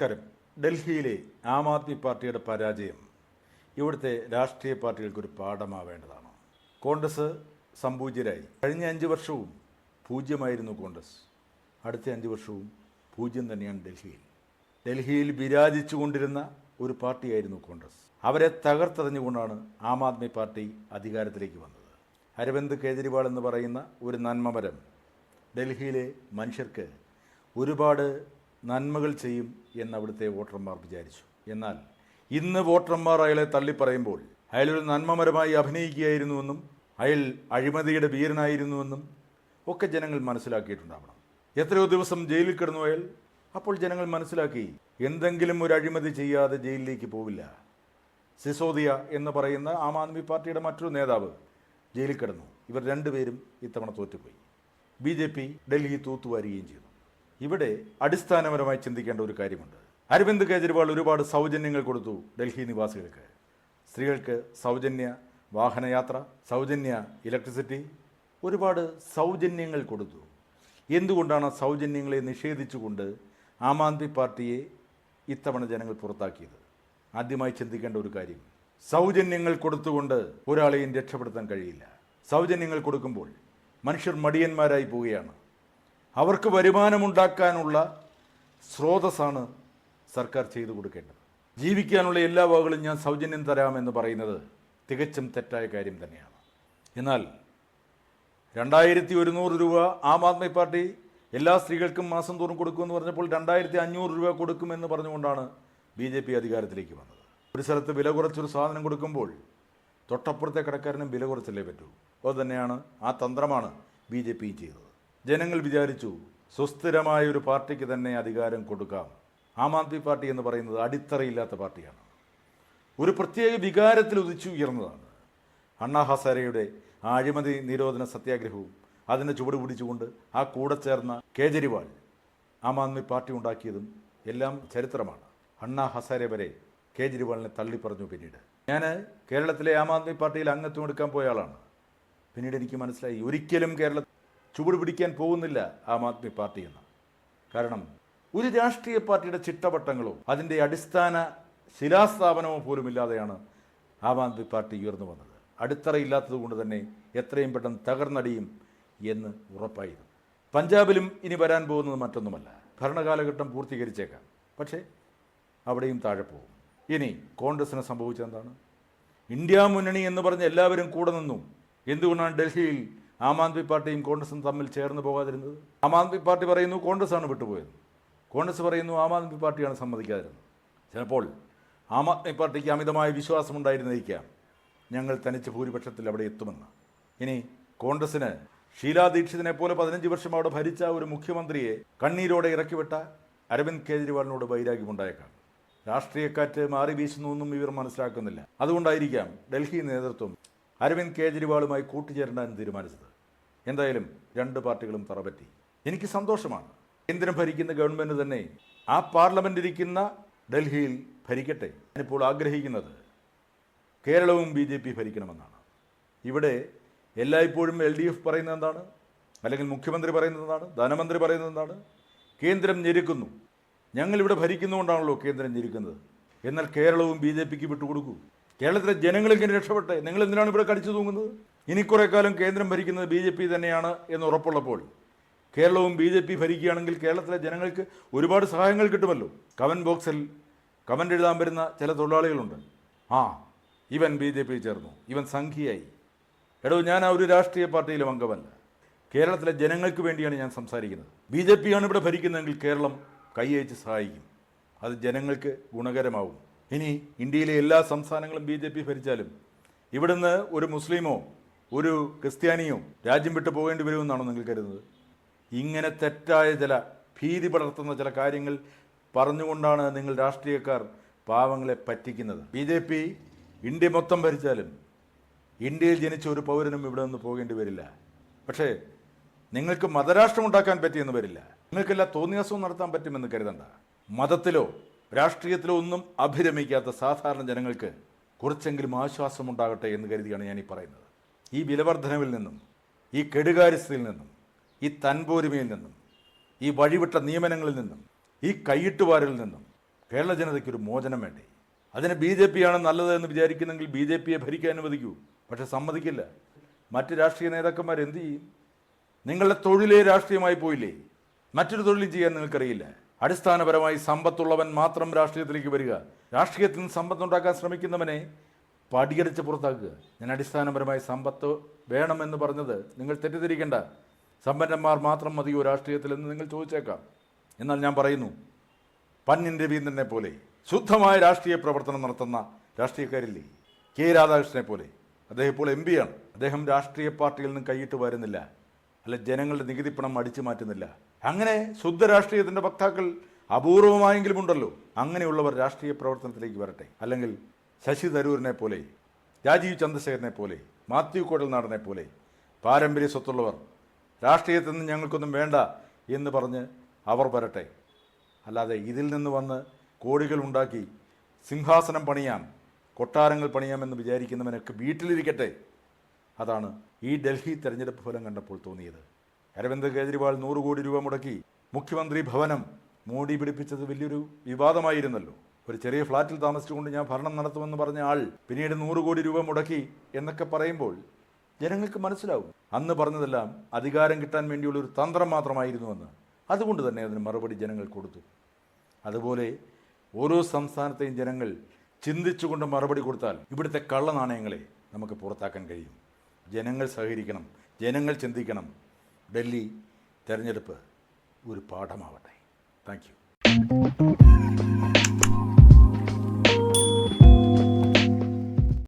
നമസ്കാരം. ഡൽഹിയിലെ ആം ആദ്മി പാർട്ടിയുടെ പരാജയം ഇവിടുത്തെ രാഷ്ട്രീയ പാർട്ടികൾക്കൊരു പാഠമാവേണ്ടതാണ്. കോൺഗ്രസ് സംപൂജ്യരായി. കഴിഞ്ഞ 5 വർഷവും പൂജ്യമായിരുന്നു കോൺഗ്രസ്. അടുത്ത 5 വർഷവും പൂജ്യം തന്നെയാണ് ഡൽഹിയിൽ വിരാജിച്ചു കൊണ്ടിരുന്ന ഒരു പാർട്ടിയായിരുന്നു കോൺഗ്രസ്. അവരെ തകർത്തെറിഞ്ഞുകൊണ്ടാണ് ആം ആദ്മി പാർട്ടി അധികാരത്തിലേക്ക് വന്നത്. അരവിന്ദ് കേജ്രിവാൾ എന്ന് പറയുന്ന ഒരു നന്മമരം ഡൽഹിയിലെ മനുഷ്യർക്ക് ഒരുപാട് നന്മകൾ ചെയ്യും എന്ന് അവിടുത്തെ വോട്ടർമാർ വിചാരിച്ചു. എന്നാൽ ഇന്ന് വോട്ടർമാർ അയാളെ തള്ളിപ്പറയുമ്പോൾ അയാളൊരു നന്മമരമായി അഭിനയിക്കുകയായിരുന്നുവെന്നും അയാൾ അഴിമതിയുടെ വീരനായിരുന്നുവെന്നും ഒക്കെ ജനങ്ങൾ മനസ്സിലാക്കിയിട്ടുണ്ടാവണം. എത്രയോ ദിവസം ജയിലിൽ കിടന്നു അയാൾ. അപ്പോൾ ജനങ്ങൾ മനസ്സിലാക്കി എന്തെങ്കിലും ഒരു അഴിമതി ചെയ്യാതെ ജയിലിലേക്ക് പോവില്ല. സിസോദിയ എന്ന് പറയുന്ന ആം ആദ്മി പാർട്ടിയുടെ മറ്റൊരു നേതാവ് ജയിലിൽ കിടന്നു. ഇവർ രണ്ടുപേരും ഇത്തവണ തോറ്റുപോയി. BJP ഡൽഹി തൂത്തുവാരുകയും ചെയ്തു. ഇവിടെ അടിസ്ഥാനപരമായി ചിന്തിക്കേണ്ട ഒരു കാര്യമുണ്ട്. അരവിന്ദ് കേജ്രിവാൾ ഒരുപാട് സൗജന്യങ്ങൾ കൊടുത്തു ഡൽഹി നിവാസികൾക്ക്. സ്ത്രീകൾക്ക് സൗജന്യ വാഹനയാത്ര, സൗജന്യ ഇലക്ട്രിസിറ്റി, ഒരുപാട് സൗജന്യങ്ങൾ കൊടുത്തു. എന്തുകൊണ്ടാണ് സൗജന്യങ്ങളെ നിഷേധിച്ചുകൊണ്ട് ആം ആദ്മി പാർട്ടിയെ ഇത്തവണ ജനങ്ങൾ പുറത്താക്കിയത്? ആദ്യമായി ചിന്തിക്കേണ്ട ഒരു കാര്യം, സൗജന്യങ്ങൾ കൊടുത്തുകൊണ്ട് ഒരാളെയും രക്ഷപ്പെടുത്താൻ കഴിയില്ല. സൗജന്യങ്ങൾ കൊടുക്കുമ്പോൾ മനുഷ്യർ മടിയന്മാരായി പോവുകയാണ്. അവർക്ക് വരുമാനമുണ്ടാക്കാനുള്ള സ്രോതസ്സാണ് സർക്കാർ ചെയ്തു കൊടുക്കേണ്ടത്. ജീവിക്കാനുള്ള എല്ലാ വകകളും ഞാൻ സൗജന്യം തരാമെന്ന് പറയുന്നത് തികച്ചും തെറ്റായ കാര്യം തന്നെയാണ്. എന്നാൽ 2100 രൂപ ആം ആദ്മി പാർട്ടി എല്ലാ സ്ത്രീകൾക്കും മാസം തോറും കൊടുക്കുമെന്ന് പറഞ്ഞപ്പോൾ 2500 രൂപ കൊടുക്കുമെന്ന് പറഞ്ഞുകൊണ്ടാണ് BJP അധികാരത്തിലേക്ക് വന്നത്. ഒരു സ്ഥലത്ത് വില കുറച്ചൊരു സാധനം കൊടുക്കുമ്പോൾ തൊട്ടപ്പുറത്തെ കടക്കാരനും വില കുറച്ചല്ലേ പറ്റൂ. അതുതന്നെയാണ്, ആ തന്ത്രമാണ് BJP ചെയ്തത്. ജനങ്ങൾ വിചാരിച്ചു സുസ്ഥിരമായ ഒരു പാർട്ടിക്ക് തന്നെ അധികാരം കൊടുക്കാം. ആം ആദ്മി പാർട്ടി എന്ന് പറയുന്നത് അടിത്തറയില്ലാത്ത പാർട്ടിയാണ്. ഒരു പ്രത്യേക വികാരത്തിൽ ഉദിച്ചു ഉയർന്നതാണ്. അണ്ണാ ഹസാരെയുടെ ആ അഴിമതി നിരോധന സത്യാഗ്രഹവും അതിന് ചുവട് പിടിച്ചുകൊണ്ട് ആ കൂടെ ചേർന്ന കേജ്രിവാൾ ആം ആദ്മി പാർട്ടി ഉണ്ടാക്കിയതും എല്ലാം ചരിത്രമാണ്. അണ്ണാ ഹസാരെ വരെ കേജ്രിവാളിനെ തള്ളിപ്പറഞ്ഞു. പിന്നീട് ഞാൻ കേരളത്തിലെ ആം ആദ്മി പാർട്ടിയിൽ അംഗത്വം എടുക്കാൻ പോയ ആളാണ്. പിന്നീട് എനിക്ക് മനസ്സിലായി ഒരിക്കലും കേരളത്തിൽ ചുവട് പിടിക്കാൻ പോകുന്നില്ല ആം ആദ്മി പാർട്ടി എന്ന്. കാരണം ഒരു രാഷ്ട്രീയ പാർട്ടിയുടെ ചിട്ടവട്ടങ്ങളോ അതിൻ്റെ അടിസ്ഥാന ശിലാസ്ഥാപനമോ പോലും ഇല്ലാതെയാണ് ആം ആദ്മി പാർട്ടി ഉയർന്നു വന്നത്. അടിത്തറയില്ലാത്തത് കൊണ്ട് തന്നെ എത്രയും പെട്ടെന്ന് തകർന്നടിയും എന്ന് ഉറപ്പായിരുന്നു. പഞ്ചാബിലും ഇനി വരാൻ പോകുന്നത് മറ്റൊന്നുമല്ല, ഭരണകാലഘട്ടം പൂർത്തീകരിച്ചേക്കാം, പക്ഷേ അവിടെയും താഴെ പോകും. ഇനി കോൺഗ്രസിന് സംഭവിച്ചെന്താണ്? ഇന്ത്യ മുന്നണി എന്ന് പറഞ്ഞ് എല്ലാവരും കൂടെ നിന്നു. എന്തുകൊണ്ടാണ് ഡൽഹിയിൽ ആം ആദ്മി പാർട്ടിയും കോൺഗ്രസും തമ്മിൽ ചേർന്ന് പോകാതിരുന്നത്? ആം ആദ്മി പാർട്ടി പറയുന്നു കോൺഗ്രസ്സാണ് വിട്ടുപോയത്, കോൺഗ്രസ് പറയുന്നു ആം ആദ്മി പാർട്ടിയാണ് സമ്മതിക്കാതിരുന്നത്. ചിലപ്പോൾ ആം ആദ്മി പാർട്ടിക്ക് അമിതമായ വിശ്വാസമുണ്ടായിരുന്നിരിക്കാം ഞങ്ങൾ തനിച്ച് ഭൂരിപക്ഷത്തിൽ അവിടെ എത്തുമെന്ന്. ഇനി കോൺഗ്രസിന് ഷീലാ ദീക്ഷിതിനെ പോലെ 15 വർഷം അവിടെ ഭരിച്ച ഒരു മുഖ്യമന്ത്രിയെ കണ്ണീരോടെ ഇറക്കിവിട്ട അരവിന്ദ് കേജ്രിവാളിനോട് വൈരാഗ്യമുണ്ടായേക്കാം. രാഷ്ട്രീയക്കാറ്റ് മാറി വീശുന്നുവെന്നും ഇവർ മനസ്സിലാക്കുന്നില്ല. അതുകൊണ്ടായിരിക്കാം ഡൽഹി നേതൃത്വം അരവിന്ദ് കേജ്രിവാളുമായി കൂട്ടുചേരേണ്ടെന്ന് തീരുമാനിച്ചത്. എന്തായാലും 2 പാർട്ടികളും തറപറ്റി. എനിക്ക് സന്തോഷമാണ്. കേന്ദ്രം ഭരിക്കുന്ന ഗവൺമെൻറ് തന്നെ ആ പാർലമെൻ്റ് ഇരിക്കുന്ന ഡൽഹിയിൽ ഭരിക്കട്ടെ. ഞാനിപ്പോൾ ആഗ്രഹിക്കുന്നത് കേരളവും BJP ഭരിക്കണമെന്നാണ്. ഇവിടെ എല്ലായ്പ്പോഴും LDF പറയുന്നത് എന്താണ്? അല്ലെങ്കിൽ മുഖ്യമന്ത്രി പറയുന്നത് എന്താണ്? ധനമന്ത്രി പറയുന്നത് എന്താണ്? കേന്ദ്രം ഞെരുക്കുന്നു. ഞങ്ങളിവിടെ ഭരിക്കുന്നതുകൊണ്ടാണല്ലോ കേന്ദ്രം ഞെരുക്കുന്നത്. എന്നാൽ കേരളവും BJPക്ക് വിട്ടുകൊടുക്കൂ. കേരളത്തിലെ ജനങ്ങളിങ്ങനെ രക്ഷപ്പെട്ടെ. നിങ്ങൾ എന്തിനാണ് ഇവിടെ കടിച്ചു തൂങ്ങുന്നത്? ഇനി കുറേ കാലം കേന്ദ്രം ഭരിക്കുന്നത് BJP തന്നെയാണ് എന്ന് ഉറപ്പുള്ളപ്പോൾ കേരളവും BJP ഭരിക്കുകയാണെങ്കിൽ കേരളത്തിലെ ജനങ്ങൾക്ക് ഒരുപാട് സഹായങ്ങൾ കിട്ടുമല്ലോ. കമൻറ്റ് ബോക്സിൽ കമൻ്റ് എഴുതാൻ വരുന്ന ചില തൊഴിലാളികളുണ്ട്. ഇവൻ BJP ചേർന്നു, ഇവൻ സംഘിയായി. എടോ, ഞാൻ ആ ഒരു രാഷ്ട്രീയ പാർട്ടിയിലും അംഗമല്ല. കേരളത്തിലെ ജനങ്ങൾക്ക് വേണ്ടിയാണ് ഞാൻ സംസാരിക്കുന്നത്. BJP ആണ് ഇവിടെ ഭരിക്കുന്നതെങ്കിൽ കേരളം കൈയച്ച് സഹായിക്കും. അത് ജനങ്ങൾക്ക് ഗുണകരമാവും. ഇനി ഇന്ത്യയിലെ എല്ലാ സംസ്ഥാനങ്ങളും BJP ഭരിച്ചാലും ഇവിടുന്ന് ഒരു മുസ്ലിമോ ഒരു ക്രിസ്ത്യാനിയോ രാജ്യം വിട്ടു പോകേണ്ടി വരുമെന്നാണോ നിങ്ങൾ കരുതുന്നത്? ഇങ്ങനെ തെറ്റായ ചില ഭീതി പടർത്തുന്ന ചില കാര്യങ്ങൾ പറഞ്ഞുകൊണ്ടാണ് നിങ്ങൾ രാഷ്ട്രീയക്കാർ പാവങ്ങളെ പറ്റിക്കുന്നത്. BJP ഇന്ത്യ മൊത്തം ഭരിച്ചാലും ഇന്ത്യയിൽ ജനിച്ച ഒരു പൗരനും ഇവിടെ നിന്ന് പോകേണ്ടി വരില്ല. പക്ഷേ നിങ്ങൾക്ക് മതരാഷ്ട്രം ഉണ്ടാക്കാൻ പറ്റിയെന്ന് വരില്ല. നിങ്ങൾക്കെല്ലാം തോന്നിയാസവും നടത്താൻ പറ്റുമെന്ന് കരുതണ്ട. മതത്തിലോ രാഷ്ട്രീയത്തിലോ ഒന്നും അഭിരമിക്കാത്ത സാധാരണ ജനങ്ങൾക്ക് കുറച്ചെങ്കിലും ആശ്വാസമുണ്ടാകട്ടെ എന്ന് കരുതിയാണ് ഞാൻ ഈ പറയുന്നത്. ഈ വിലവർദ്ധനവിൽ നിന്നും, ഈ കെടുകാര്യസ്ഥയിൽ നിന്നും, ഈ തൻപോരിമയിൽ നിന്നും, ഈ വഴിവിട്ട നിയമനങ്ങളിൽ നിന്നും, ഈ കൈയിട്ടുവാരിൽ നിന്നും കേരള ജനതയ്ക്കൊരു മോചനം വേണ്ടേ? അതിന് ബി ജെ പി ആണ് നല്ലത് എന്ന് വിചാരിക്കുന്നെങ്കിൽ ബി ജെ പിയെ ഭരിക്കാൻ അനുവദിക്കൂ. പക്ഷെ സമ്മതിക്കില്ല. മറ്റ് രാഷ്ട്രീയ നേതാക്കന്മാർ എന്ത് ചെയ്യും? നിങ്ങളുടെ തൊഴിലേ രാഷ്ട്രീയമായി പോയില്ലേ? മറ്റൊരു തൊഴിലും ചെയ്യാൻ നിങ്ങൾക്കറിയില്ല. അടിസ്ഥാനപരമായി സമ്പത്തുള്ളവൻ മാത്രം രാഷ്ട്രീയത്തിലേക്ക് വരിക. രാഷ്ട്രീയത്തിൽ നിന്ന് സമ്പത്തുണ്ടാക്കാൻ ശ്രമിക്കുന്നവനെ പടിയടിച്ച് പുറത്താക്കുക. ഞാൻ അടിസ്ഥാനപരമായി സമ്പത്ത് വേണമെന്ന് പറഞ്ഞത് നിങ്ങൾ തെറ്റിദ്ധരിക്കേണ്ട. സമ്പന്നന്മാർ മാത്രം മതിയോ രാഷ്ട്രീയത്തിലെന്ന് നിങ്ങൾ ചോദിച്ചേക്കാം. എന്നാൽ ഞാൻ പറയുന്നു, പന്നിൻ രവീന്ദ്രനെ പോലെ ശുദ്ധമായ രാഷ്ട്രീയ പ്രവർത്തനം നടത്തുന്ന രാഷ്ട്രീയക്കാരില്ലേ? കെ രാധാകൃഷ്ണനെ പോലെ. അദ്ദേഹം ഇപ്പോൾ എം പിയാണ്. അദ്ദേഹം രാഷ്ട്രീയ പാർട്ടിയിൽ നിന്ന് കൈയിട്ട് വരുന്നില്ല, അല്ല ജനങ്ങളുടെ നികുതി പണം അടിച്ചു മാറ്റുന്നില്ല. അങ്ങനെ ശുദ്ധ രാഷ്ട്രീയത്തിൻ്റെ വക്താക്കൾ അപൂർവമായെങ്കിലും ഉണ്ടല്ലോ. അങ്ങനെയുള്ളവർ രാഷ്ട്രീയ പ്രവർത്തനത്തിലേക്ക് വരട്ടെ. അല്ലെങ്കിൽ ശശി തരൂരിനെ പോലെ, രാജീവ് ചന്ദ്രശേഖരനെ പോലെ, മാത്യു കുഴൽനാടനെ പോലെ പാരമ്പര്യ സ്വത്തുള്ളവർ രാഷ്ട്രീയത്തിൽ നിന്ന് ഞങ്ങൾക്കൊന്നും വേണ്ട എന്ന് പറഞ്ഞ് അവർ വരട്ടെ. അല്ലാതെ ഇതിൽ നിന്ന് വന്ന് കോടികൾ ഉണ്ടാക്കി സിംഹാസനം പണിയാം, കൊട്ടാരങ്ങൾ പണിയാമെന്ന് വിചാരിക്കുന്നവനൊക്കെ വീട്ടിലിരിക്കട്ടെ. അതാണ് ഈ ഡൽഹി തെരഞ്ഞെടുപ്പ് ഫലം കണ്ടപ്പോൾ തോന്നിയത്. അരവിന്ദ് കേജ്രിവാൾ 100 കോടി രൂപ മുടക്കി മുഖ്യമന്ത്രി ഭവനം മോഡി പിടിപ്പിച്ചത് വലിയൊരു വിവാദമായിരുന്നല്ലോ. ഒരു ചെറിയ ഫ്ലാറ്റിൽ താമസിച്ചുകൊണ്ട് ഞാൻ ഭരണം നടത്തുമെന്ന് പറഞ്ഞ ആൾ പിന്നീട് 100 കോടി രൂപ മുടക്കി എന്നൊക്കെ പറയുമ്പോൾ ജനങ്ങൾക്ക് മനസ്സിലാവും അന്ന് പറഞ്ഞതെല്ലാം അധികാരം കിട്ടാൻ വേണ്ടിയുള്ളൊരു തന്ത്രം മാത്രമായിരുന്നുവെന്ന്. അതുകൊണ്ട് തന്നെ അതിന് മറുപടി ജനങ്ങൾ കൊടുത്തു. അതുപോലെ ഓരോ സംസ്ഥാനത്തെയും ജനങ്ങൾ ചിന്തിച്ചുകൊണ്ട് മറുപടി കൊടുത്താൽ ഇവിടുത്തെ കള്ളനാണയങ്ങളെ നമുക്ക് പുറത്താക്കാൻ കഴിയും. ജനങ്ങൾ സഹകരിക്കണം, ജനങ്ങൾ ചിന്തിക്കണം. ഡൽഹി തെരഞ്ഞെടുപ്പ് ഒരു പാഠമാവട്ടെ. Thank you.